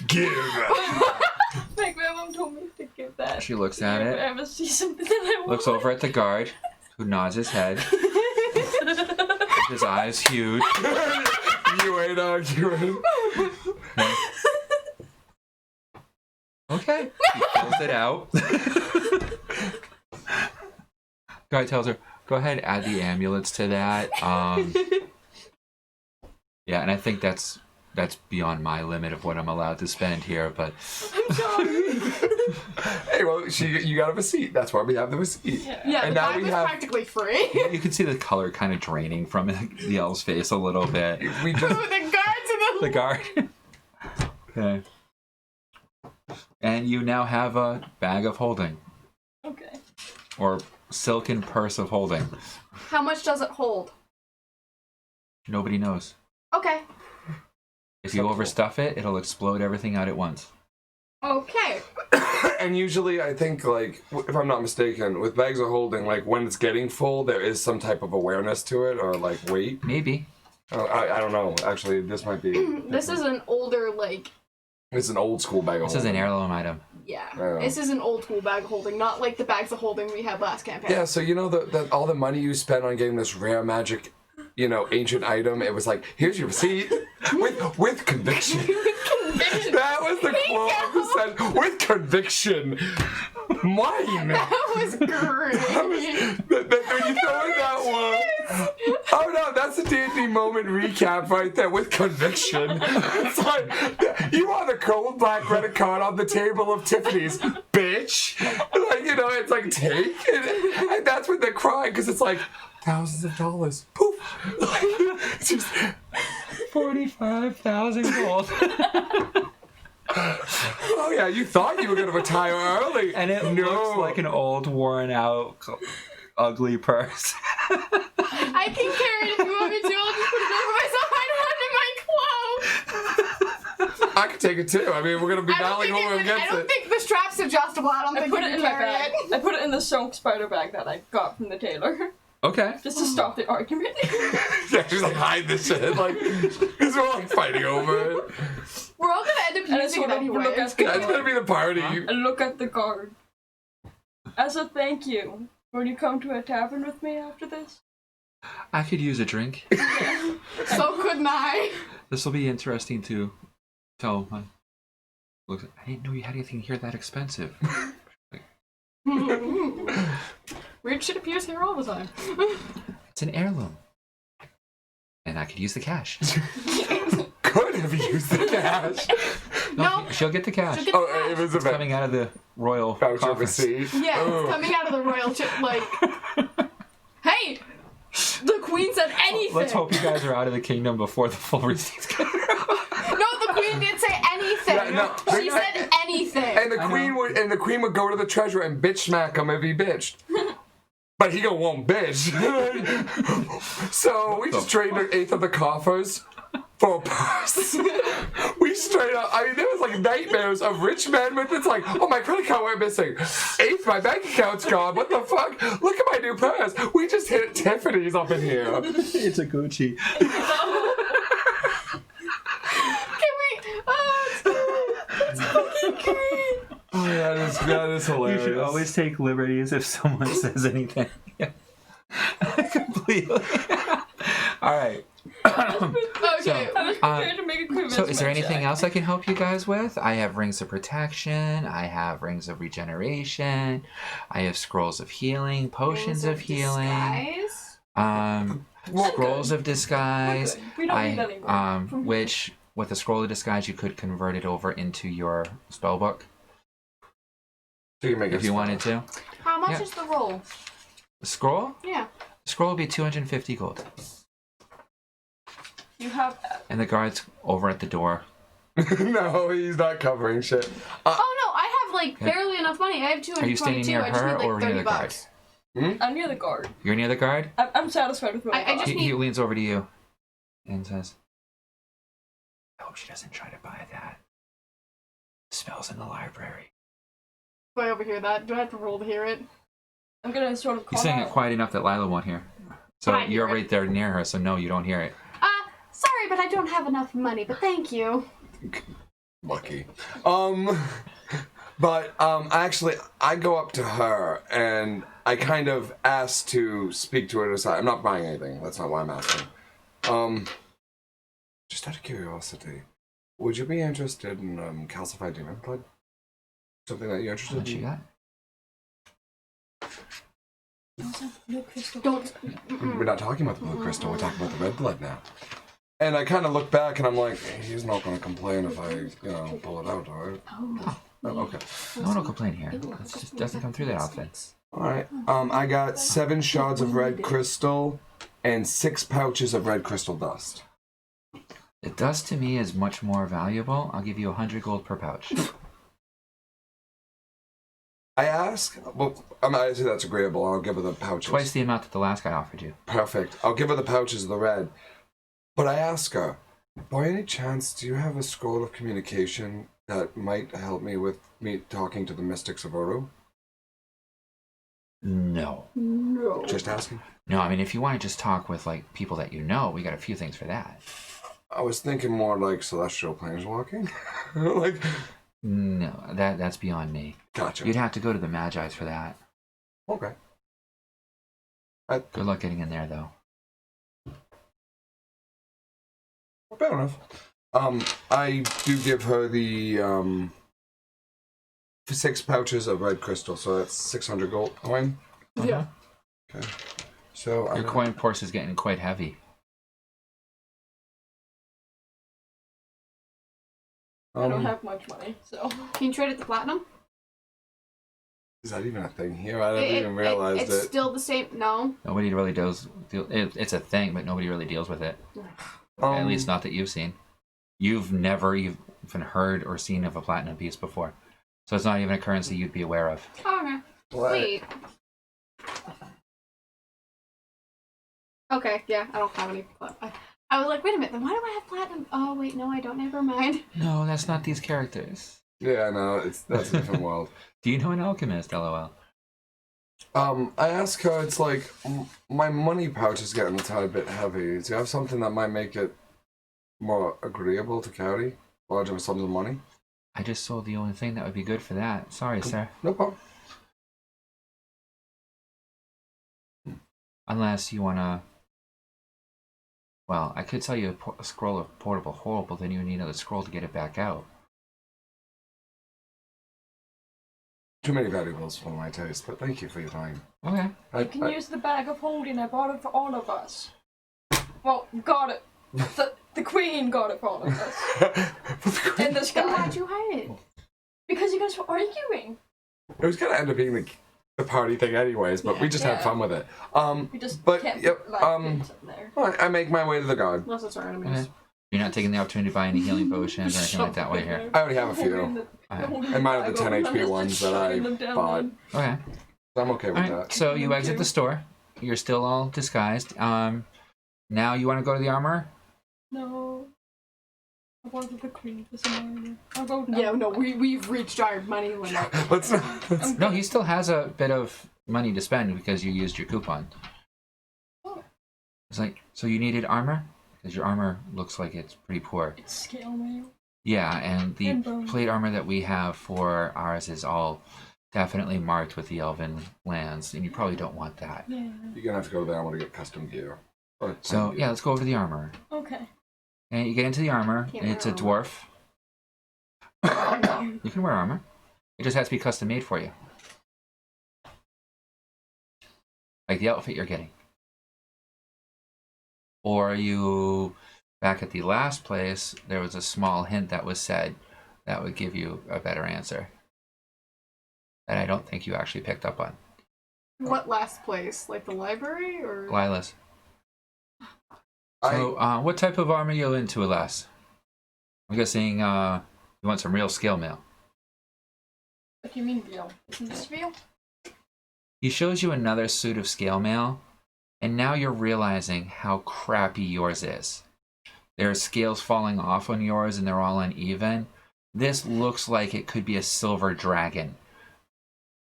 Give. My grandma told me to give that. She looks at If I it, ever see something that I want. looks over at the guard, who nods his head, his eyes huge. You ain't arguing. Okay. He pulls it out. Guy tells her, go ahead, add the amulets to that. Yeah, and I think that's beyond my limit of what I'm allowed to spend here, but I'm sorry. Hey, well, you got a receipt. That's why we have the receipt. Yeah. Yeah, And the now bag we was have- practically free. you can see the color kind of draining from the elf's face a little bit. We the just guards and The guard. Okay. And you now have a bag of holding, Okay. or silken purse of holding. How much does it hold? Nobody knows. Okay. If you overstuff it, it'll explode everything out at once. Okay. and usually I think like if I'm not mistaken, with bags of holding, like when it's getting full, there is some type of awareness to it or like weight. Maybe. I don't know. Actually, this might be. This is an older, like... It's an old school bag of This is holding. an heirloom item. Yeah. Oh. This is an old school bag of holding, not like the bags of holding we had last campaign. Yeah, so you know that all the money you spent on getting this rare magic, ancient item, it was like, here's your receipt with conviction. That was the quote I said, with conviction. Mine. That was great. When you throw in that one. Oh no, that's a D&D moment recap right there with conviction. It's like, you are the cold black credit card on the table of Tiffany's, bitch. Like, it's like, take it. And that's when they're crying, because it's like, thousands of dollars. Poof. Like, it's just 45,000 gold. Oh yeah, you thought you were gonna retire early, And it looks like an old, worn out, ugly purse. I can carry it if you want me to. I'll just put it over my side under my cloak. I could take it too. I mean, we're gonna be dialing over I against don't it. think the strap's adjustable. I don't I think put you it can in my carry bag. it. I put it in the silk spider bag that I got from the tailor. Okay. Just to stop the argument. Yeah, she's like, hide this shit, like, because we're like fighting over it. We're all gonna end up And I using it sort of anyway. look It's at good. That's gonna be the party. and look at the guard. As a thank you, will you come to a tavern with me after this? I could use a drink. So couldn't I. This will be interesting to tell my... Look, I didn't know you had anything here that expensive. Weird shit appears here all the time. It's an heirloom. And I could use the cash. Could have used the cash. No. She'll get the cash. She'll get Oh, the it was It's a coming out of the royal voucher coffers. receipt. Yeah, Oh. it's coming out of the royal chip. Like, hey, the queen said anything. Let's hope you guys are out of the kingdom before the full receipts come out. No, the queen didn't say anything. Yeah, no. She said anything. And the queen would go to the treasurer and bitch smack him if he bitched. But he won't bitch. So we just traded an eighth of the coffers for a purse. We straight up, I mean, there was like nightmares of rich men with it's like, oh, my credit card went missing. Eighth, my bank account's gone. What the fuck? Look at my new purse. We just hit Tiffany's up in here. It's a Gucci. Can we? Oh, it's fucking great. Oh, yeah, that is You hilarious. should always take liberties if someone says anything. Yeah. Completely. All right. Okay. I was prepared to make a quick So is there anything check. else I can help you guys with? I have rings of protection. I have rings of regeneration. I have scrolls of healing, potions of healing. Disguise? Scrolls of disguise. We don't need any more. Which with a scroll of disguise you could convert it over into your spell book So you make if you wanted to. How much Yeah. is the roll? The scroll? Yeah. The scroll would be 250 gold. You have. And the guard's over at the door. No, he's not covering shit. Oh no, I have like barely enough money. I have 222. Are you standing near I just her need like or 30 near the guard? bucks. I'm near the guard. You're near the guard? I'm satisfied with what I I got. just He need- leans over to you and says, I hope she doesn't try to buy that. Spells in the library. Do I overhear that? Do I have to roll to hear it? I'm gonna sort of call He's saying out. it quiet enough that Lila won't hear. So I hear you're it. right there near her, so no, you don't hear it. Sorry, but I don't have enough money, but thank you. Lucky. But actually, I go up to her and I kind of ask to speak to her to side. I'm not buying anything. That's not why I'm asking. Just out of curiosity, would you be interested in calcified demon blood? Something that you're interested What you in? got? No crystal. Don't. We're not talking about the blue crystal. We're talking about the red blood now. And I kind of look back and I'm like, he's not going to complain if I, pull it out, all right? Oh, Oh, okay. No one will complain here. It just doesn't come through that often. All right. I got 7 shards of red crystal and 6 pouches of red crystal dust. The dust to me is much more valuable. I'll give you 100 gold per pouch. I ask, well, I say that's agreeable. I'll give her the pouches. Twice the amount that the last guy offered you. Perfect. I'll give her the pouches of the red. But I ask her, by any chance, do you have a scroll of communication that might help me with me talking to the mystics of Uru? No. no. Just asking. No, I mean, if you want to just talk with, like, people that you know, we got a few things for that. I was thinking more like celestial planeswalking. Like, No, that's beyond me. Gotcha. You'd have to go to the Magi's for that. Okay. Good luck getting in there, though. Fair enough. I do give her the 6 pouches of red crystal, so that's 600 gold coin. Yeah. Okay. So Your coin purse is getting quite heavy. I don't have much money, so. Can you trade it to platinum? Is that even a thing here? I didn't even realize it's still the same. No. Nobody really does. It's a thing, but nobody really deals with it. At least not that you've seen. You've never even heard or seen of a platinum piece before, so it's not even a currency you'd be aware of. Oh, okay. What? Wait. Okay, yeah, I don't have any. I was like, wait a minute, then why do I have platinum? Oh, wait, no, I don't. Never mind. No, that's not these characters. Yeah, no, that's a different world. Do you know an alchemist? LOL. I asked her, it's like, my money pouch is getting a tiny bit heavy. Do you have something that might make it more agreeable to carry? Larger sums of money? I just sold the only thing that would be good for that. Sorry, sir. No problem. Unless you want to... Well, I could sell you a scroll of portable hold, but then you would need another scroll to get it back out. Too many variables for my taste, but thank you for your time. Okay. You can use the bag of holding. I bought it for all of us. Well, got it. The queen got it for all of us. In the Then sky. why'd you hide it? Because you guys were arguing. It was gonna end up being the party thing anyways, but we just had fun with it. We just But, kept yep, things in there. I make my way to the guard. Unless it's our enemies. Okay. You're not taking the opportunity to buy any healing potions or anything like that while you're here. I already have a few. I might have the 10 HP ones that I bought. Okay. So I'm okay with Alright, that. so you exit the store. You're still all disguised. Now you want to go to the armor? No. I wanted the queen for some armor. I'll go down. Yeah, no, we've reached our money limit. Let's No, he still has a bit of money to spend because you used your coupon. Oh. It's like, so you needed armor? Because your armor looks like it's pretty poor. It's scale mail. Yeah, and the And bone. plate armor that we have for ours is all definitely marked with the elven lands, and you probably don't want that. Yeah. You're gonna have to go there. I want to get custom gear. Or So, gear. yeah, let's go over the armor. Okay. And you get into the armor, Can't and it's a wear dwarf. You can wear armor. It just has to be custom made for you. Like the outfit you're getting. Or you, back at the last place, there was a small hint that was said that would give you a better answer. That I don't think you actually picked up on. What last place? Like the library or? Lilas. So, what type of armor are you into, Alas? I'm guessing you want some real scale mail. What do you mean veal? Isn't this veal? He shows you another suit of scale mail, and now you're realizing how crappy yours is. There are scales falling off on yours, and they're all uneven. This looks like it could be a silver dragon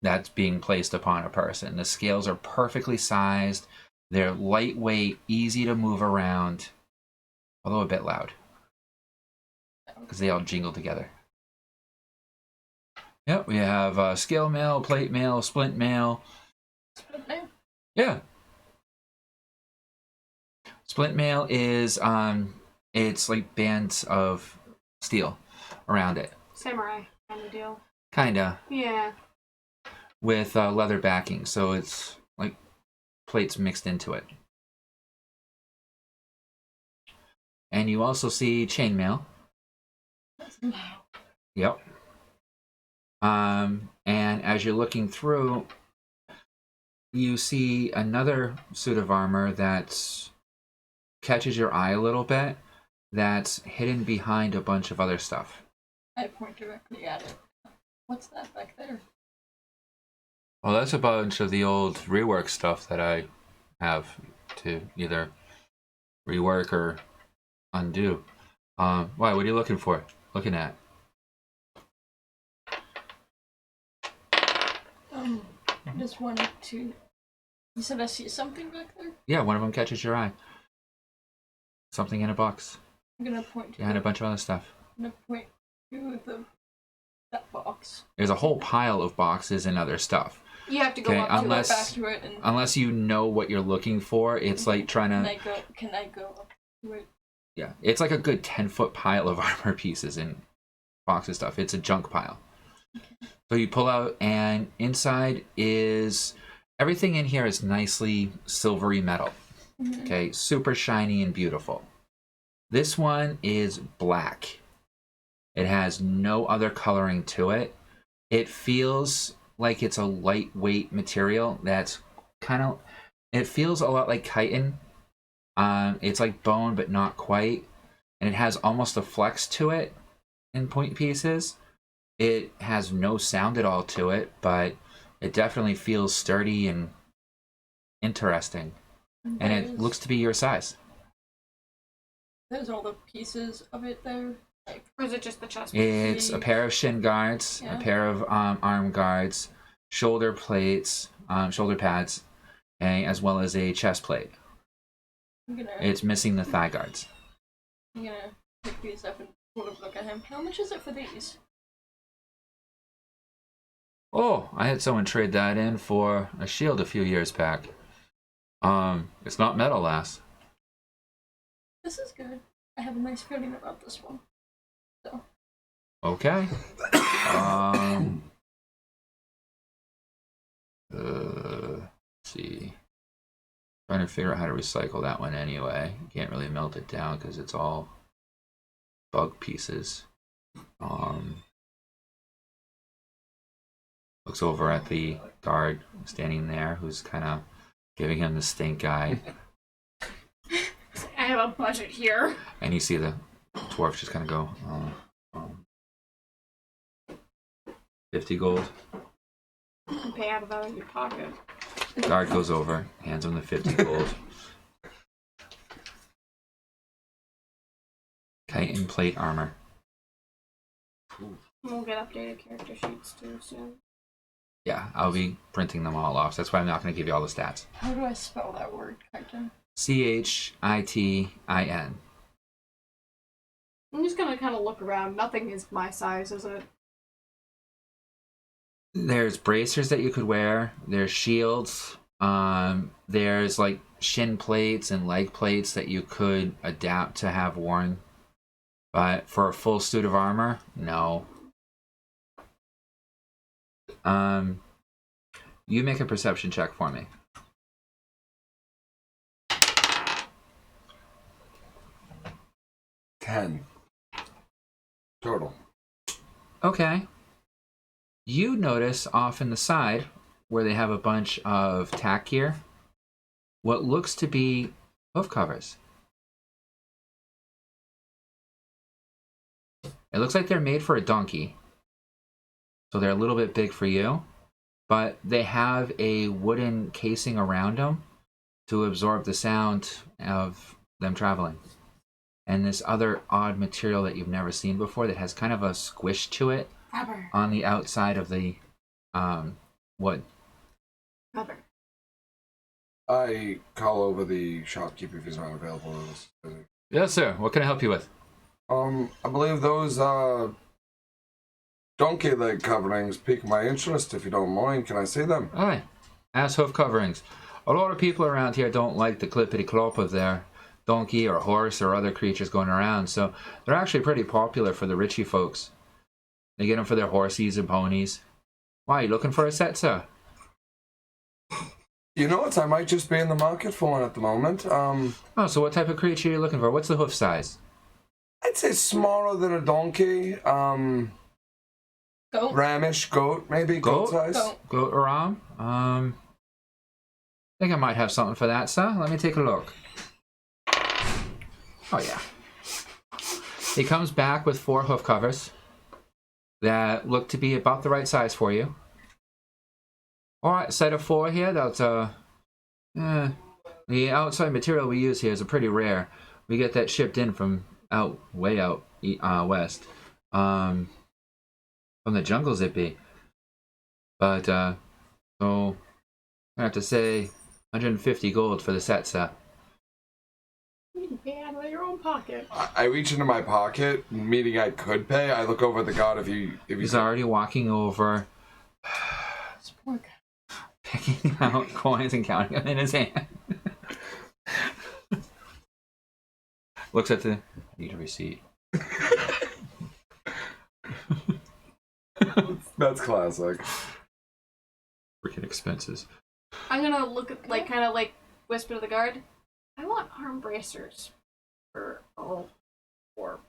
that's being placed upon a person. The scales are perfectly sized. They're lightweight, easy to move around, although a bit loud, because they all jingle together. Yep, we have scale mail, plate mail, splint mail. Split mail? Yeah. Splint mail is, it's like bands of steel around it. Samurai kind of deal. Kinda. Yeah. With leather backing, so it's like plates mixed into it. And you also see chainmail. That's loud. Yep. And as you're looking through, you see another suit of armor that catches your eye a little bit, that's hidden behind a bunch of other stuff. I point directly at it. What's that back there? Well, that's a bunch of the old rework stuff that I have to either rework or undo. Why? What are you looking for? Looking at? I just wanted to. You said I see something back there? Yeah, one of them catches your eye. Something in a box. I'm gonna point to Behind a bunch of other stuff. I'm gonna point to the that box. There's a whole pile of boxes and other stuff. You have to go Okay, up to unless- it. Back to it and Unless you know what you're looking for, it's like trying to... can I go up to it? Yeah, it's like a good 10-foot pile of armor pieces and boxes stuff. It's a junk pile. So you pull out, and inside is... Everything in here is nicely silvery metal. Okay, super shiny and beautiful. This one is black. It has no other coloring to it. It feels like it's a lightweight material that's kind of... It feels a lot like chitin. It's like bone, but not quite. And it has almost a flex to it in point pieces. It has no sound at all to it, but it definitely feels sturdy and interesting. And it looks to be your size. There's all the pieces of it there. Like, Or is it just the chest? It's a pair of shin guards, Yeah. a pair of arm guards, shoulder plates, shoulder pads, as well as a chest plate. It's missing the thigh guards. I'm gonna pick these up and look at him. How much is it for these? Oh, I had someone trade that in for a shield a few years back. It's not metal, lass. This is good. I have a nice feeling about this one. So. Okay. Let's see. Trying to figure out how to recycle that one anyway. Can't really melt it down because it's all bug pieces. Looks over at the guard standing there, who's kind of giving him the stink eye. I have a budget here. And you see the dwarf just kind of go, 50 gold. You pay out of that in your pocket. The guard goes over, hands him the 50 gold. Chitin plate armor. We'll get updated character sheets too soon. Yeah, I'll be printing them all off. So that's why I'm not going to give you all the stats. How do I spell that word, Chitin? Chitin. I'm just gonna kind of look around. Nothing is my size, is it? There's bracers that you could wear. There's shields. There's like shin plates and leg plates that you could adapt to have worn. But for a full suit of armor, no. You make a perception check for me. 10 total. Okay. You notice off in the side where they have a bunch of tack gear, what looks to be hoof covers. It looks like they're made for a donkey, so they're a little bit big for you, but they have a wooden casing around them to absorb the sound of them traveling. And this other odd material that you've never seen before that has kind of a squish to it Rubber. on the outside of the wood. Rubber. I call over the shopkeeper if he's not available. Yes, sir. What can I help you with? I believe those donkey leg coverings pique my interest. If you don't mind, can I see them? Aye. Ass hoof coverings. A lot of people around here don't like the clippity clop of their donkey or horse or other creatures going around, so they're actually pretty popular for the Richie folks. They get them for their horsies and ponies. Why, you looking for a set, sir? You know what? I might just be in the market for one at the moment. Oh, so what type of creature are you looking for? What's the hoof size? I'd say smaller than a donkey. Goat. Ramish, goat, maybe goat size. Goat or ram? I think I might have something for that, sir. Let me take a look. Oh, yeah. He comes back with 4 hoof covers that look to be about the right size for you. Alright, set of 4 here. That's, the outside material we use here is pretty rare. We get that shipped in from way out west. From the jungles it be. But, so, I have to say 150 gold for the set, sir. You can pay out of your own pocket. I reach into my pocket, meaning I could pay. I look over at the god if He's already walking over, This poor guy. picking out coins and counting them in his hand. Looks at the... Need a receipt. That's classic. Freaking expenses. I'm gonna look at, like, kind of like whisper to the guard. I want arm bracers for all four.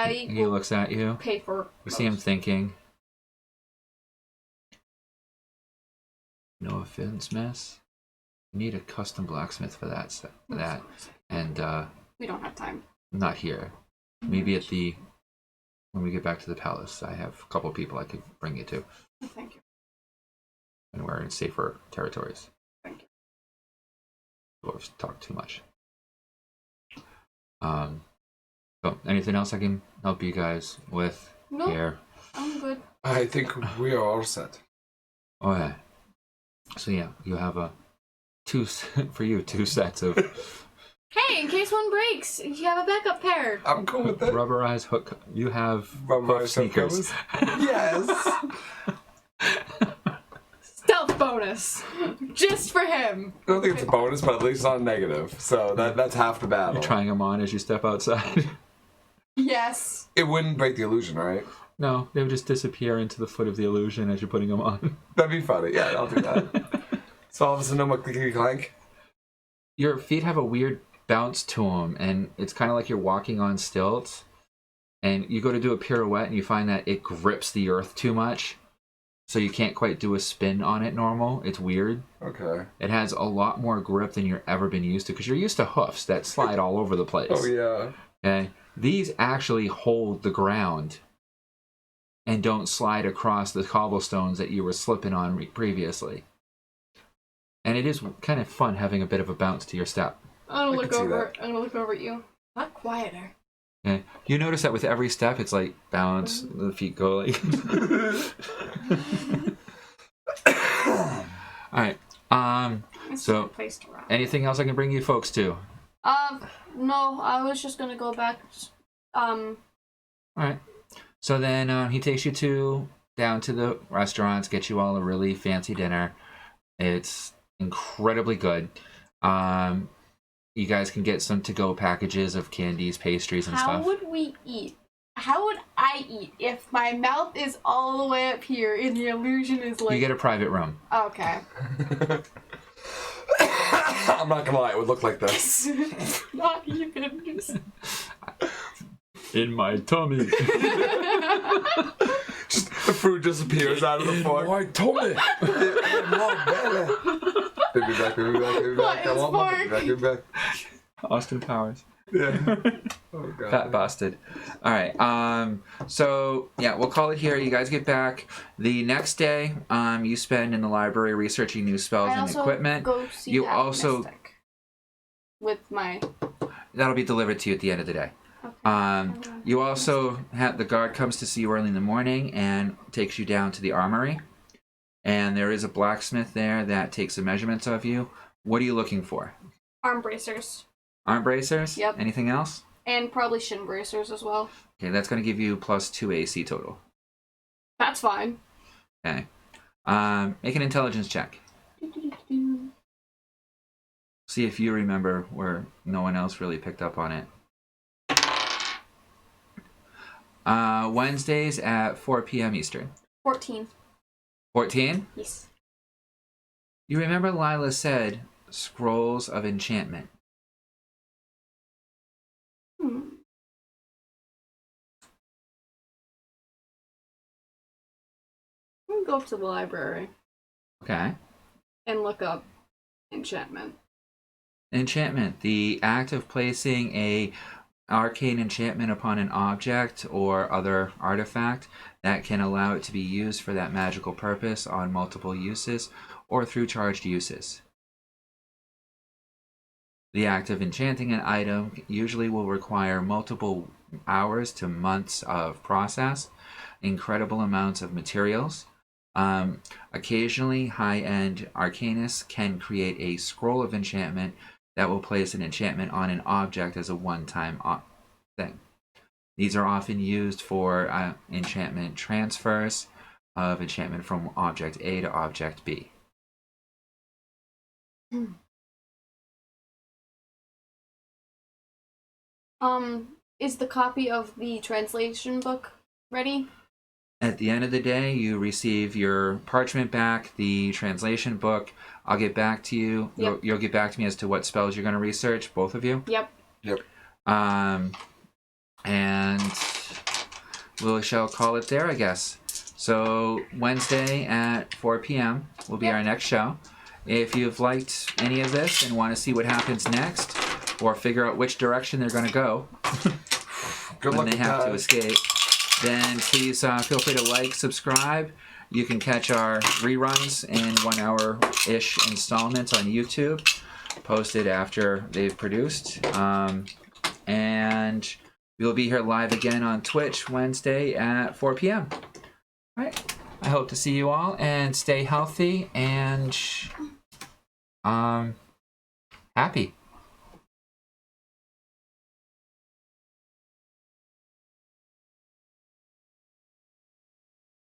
He looks at you. Pay for. You see him thinking. No offense, miss. You need a custom blacksmith for that. And we don't have time. not here. Maybe at the when we get back to the palace. I have a couple people I could bring you to. Thank you. And we're in safer territories. Thank you. Dwarves talk too much. So anything else I can help you guys with Nope. here? I'm good. I think we are all set. Okay. So yeah, you have two sets of Hey, in case one breaks, you have a backup pair. I'm cool with that. rubberized hook. You have Rubberized hoof sneakers. Yes. Stealth bonus, just for him. I don't think it's a bonus, but at least it's not a negative. So that's half the battle. You're trying them on as you step outside. Yes. It wouldn't break the illusion, right? No, they would just disappear into the foot of the illusion as you're putting them on. That'd be funny. Yeah, I'll do that. So all of a sudden, no more clickety clank. Your feet have a weird bounce to them, and it's kind of like you're walking on stilts. And you go to do a pirouette, and you find that it grips the earth too much, so you can't quite do a spin on it normal. It's weird. Okay. It has a lot more grip than you've ever been used to, because you're used to hoofs that slide all over the place. Oh yeah. Okay? These actually hold the ground and don't slide across the cobblestones that you were slipping on previously. And it is kind of fun having a bit of a bounce to your step. I'm I gonna can see look over. that. I'm gonna look over at you. Not quieter. Okay? You notice that with every step, it's like bounce, the feet go like... Alright, It's So, a good place to run. anything else I can bring you folks to? No, I was just gonna go back. Alright. So then he takes you down to the restaurants, get you all a really fancy dinner. It's incredibly good. You guys can get some to-go packages of candies, pastries, and How stuff. would we eat? How would I eat if my mouth is all the way up here and the illusion is like? You get a private room. Okay. I'm not gonna lie, it would look like this. Not even. In my tummy. Just, the food disappears out of the fork. my tummy. Baby back, baby back, baby back. I want my baby back, baby back. Austin Powers. Yeah. Oh god. Fat bastard. All right. So yeah, we'll call it here. You guys get back. The next day, you spend in the library researching new spells I and also equipment. go see You that also- mystic with my. That'll be delivered to you at the end of the day. You also have the guard comes to see you early in the morning and takes you down to the armory. And there is a blacksmith there that takes the measurements of you. What are you looking for? Arm bracers. Arm bracers? Yep. Anything else? And probably shin bracers as well. Okay, that's going to give you +2 AC total. That's fine. Okay. Make an intelligence check. See if you remember where no one else really picked up on it. Wednesdays at 4 p.m. Eastern. 14. 14? Yes. You remember Lila said scrolls of enchantment. I'm gonna go up to the library Okay. and look up enchantment. Enchantment, the act of placing a arcane enchantment upon an object or other artifact that can allow it to be used for that magical purpose on multiple uses or through charged uses. The act of enchanting an item usually will require multiple hours to months of process, incredible amounts of materials. Occasionally, high-end arcanists can create a scroll of enchantment that will place an enchantment on an object as a one-time thing. These are often used for enchantment transfers of enchantment from object A to object B. Is the copy of the translation book ready? At the end of the day, you receive your parchment back, the translation book. I'll get back to you. Yep. You'll get back to me as to what spells you're going to research, both of you. Yep. And we shall call it there, I guess. So Wednesday at 4 p.m. will be our next show. If you've liked any of this and want to see what happens next, or figure out which direction they're going to go when they have to escape, then please feel free to like, subscribe. You can catch our reruns in 1 hour-ish installments on YouTube, posted after they've produced. And we'll be here live again on Twitch Wednesday at 4 p.m. All right. I hope to see you all and stay healthy and happy.